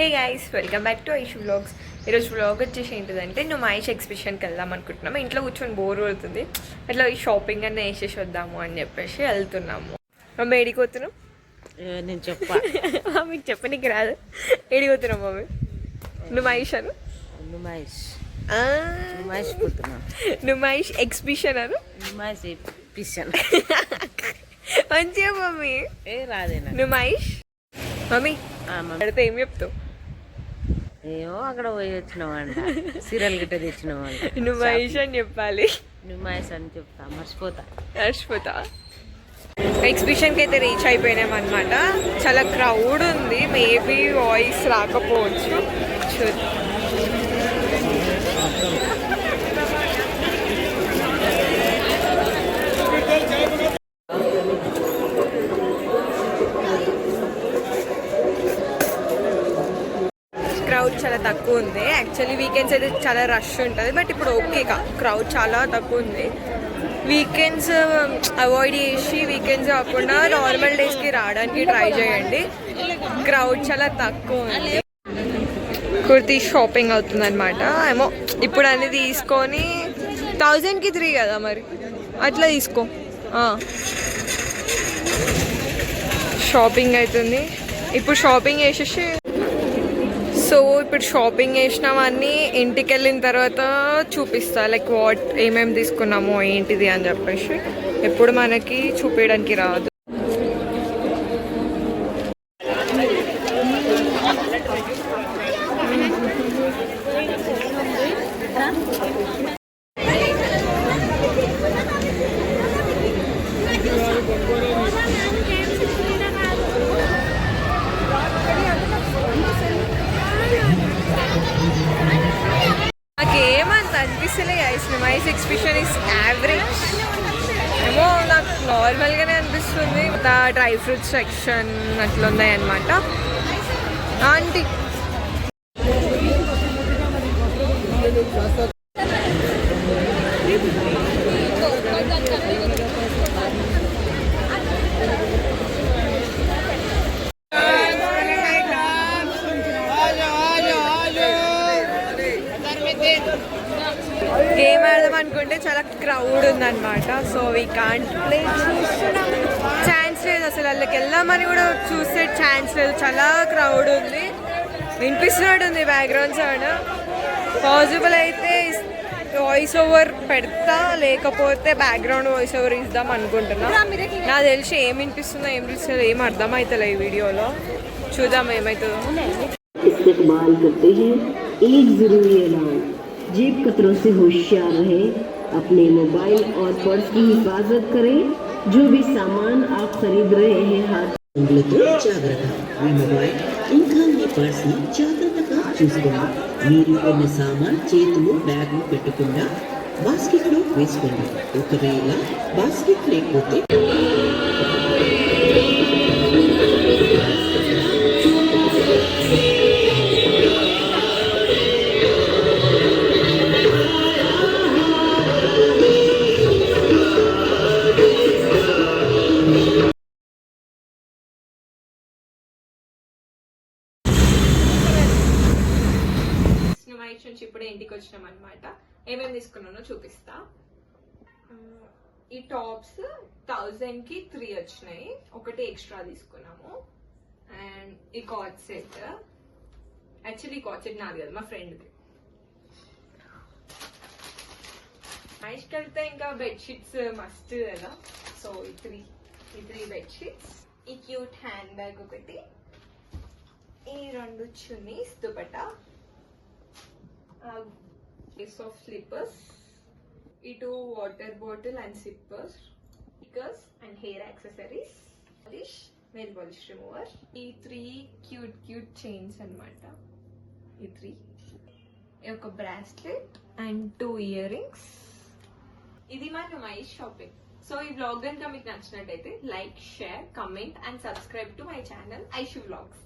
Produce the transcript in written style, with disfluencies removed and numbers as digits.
Hey guys, welcome back to Aishu vlogs. ఈరోజు vlog వచ్చేసి ఏంటిదంటే నుమాయిష్ ఎగ్జిబిషన్కి వెళ్దాం అనుకుంటున్నాము. ఇంట్లో కూర్చొని బోర్ కొడుతుంది, అట్లా ఈ షాపింగ్ అన్నీ వేసేసి వద్దాము అని చెప్పేసి వెళ్తున్నాము. మమ్మీ ఏడిపోతున్నాం? నేను మీకు చెప్పనీకి రాదు. ఏడిపోతున్నాం మమ్మీ? నుమాయిష్ అను. నుమాయిష్ ఎగ్జిబిషన్ అను. మంచిగా మమ్మీ రాదేనా నుమాయిష్. మమ్మీ అడితే ఏం చెప్తావు? ఏమో అక్కడ పోయి వచ్చినావంట, సీరియల్ గిట్ట తెచ్చినావంట. నుమాయిష్ అని చెప్పాలి. నుమాయిష్ అని చెప్తా, మర్చిపోతా. ఎగ్జిబిషన్కి అయితే రీచ్ అయిపోయినాం అనమాట. చాలా క్రౌడ్ ఉంది, మేబీ వాయిస్ రాకపోవచ్చు. క్రౌడ్ చాలా తక్కువ ఉంది. యాక్చువల్లీ వీకెండ్స్ అయితే చాలా రష్ ఉంటుంది, బట్ ఇప్పుడు ఓకే క్రౌడ్ చాలా తక్కువ ఉంది. వీకెండ్స్ అవాయిడ్ చేసి వీకెండ్స్ కాకుండా నార్మల్ డేస్కి రావడానికి ట్రై చేయండి. క్రౌడ్ చాలా తక్కువ ఉంది. కుర్తీ షాపింగ్ అవుతుంది అనమాట. ఏమో ఇప్పుడు అన్ని తీసుకొని 1000కి 3 కదా, మరి అట్లా తీసుకో. షాపింగ్ అవుతుంది. ఇప్పుడు షాపింగ్ చేసేసి ఇప్పుడు షాపింగ్ చేసినామన్నీ ఇంటికి వెళ్ళిన తర్వాత చూపిస్తా, లైక్ ఏమేమి తీసుకున్నామో ఏంటిది అని చెప్పేసి. ఎప్పుడు మనకి చూపించడానికి రాదు. నాకేమంత అనిపిస్తలే guys, Numaish exhibition is average. ఏమో నాకు నార్మల్గానే అనిపిస్తుంది. డ్రై ఫ్రూట్స్ సెక్షన్ అట్లా ఉన్నాయి అన్నమాట. ఆంటీ గేమ్ ఆడదాం అనుకుంటే చాలా క్రౌడ్ ఉందన్నమాట. So we can't play. Chance లేదు అసలు, వాళ్ళకి వెళ్దామని కూడా చూస్తే ఛాన్స్ లేదు. చాలా క్రౌడ్ ఉంది, వినిపిస్తున్నట్టుంది బ్యాక్గ్రౌండ్ సౌండ్. పాసిబుల్ అయితే వాయిస్ ఓవర్ పెడతా, లేకపోతే బ్యాక్గ్రౌండ్ వాయిస్ ఓవర్ ఇద్దాం అనుకుంటున్నా. నాకు తెలిసి ఏం వినిపిస్తుందో ఏం వినిపిస్తుందో ఏం అర్థమవుతుందో ఈ వీడియోలో. చూద్దాం ఏమవుతుందో. जेब कतरों से होशियार रहें, अपने मोबाइल और पर्स की हिफाजत करें. जो भी सामान आप खरीद रहे हैं हाथ జాగ్రత్త. మీ మొబైల్ ఇంకా మీ పర్స్ ని జాగ్రత్తగా చూసుకోండి. మీరు కొన్ని సామాన్ చేతులు బ్యాగ్లు పెట్టకుండా బాస్కెట్ లో వేసుకోండి. ఒకవేళ బాస్కెట్ లేకపోతే నుంచి ఇప్పుడే ఇంటికి వచ్చినాం అనమాట. ఏమేమి తీసుకున్నానో చూపిస్తా. ఈ టాప్స్ 1000కి 3 వచ్చినాయి, ఒకటి ఎక్స్ట్రా తీసుకున్నాము. అండ్ ఈ కాట్ సెట్, యాక్చువల్లీ ఈ కాట్ సెట్ నాది కదా, మా ఫ్రెండ్ది. నైట్కి వెళ్తే ఇంకా బెడ్షీట్స్ మస్ట్ కదా. సో ఈ త్రీ బెడ్షీట్స్, ఈ క్యూట్ హ్యాండ్ బ్యాగ్ ఒకటి, ఈ 2 chunnis dupatta, piece of slippers, two water bottle and sippers, stickers and hair accessories, polish, nail polish remover, 3 cute chains anamata. 3 oka bracelet and 2 earrings. ఇది మా Numaish shopping. So ఈ vlog కనుక మీకు నచ్చినట్టయితే like, share, comment and subscribe to my channel Aishu vlogs.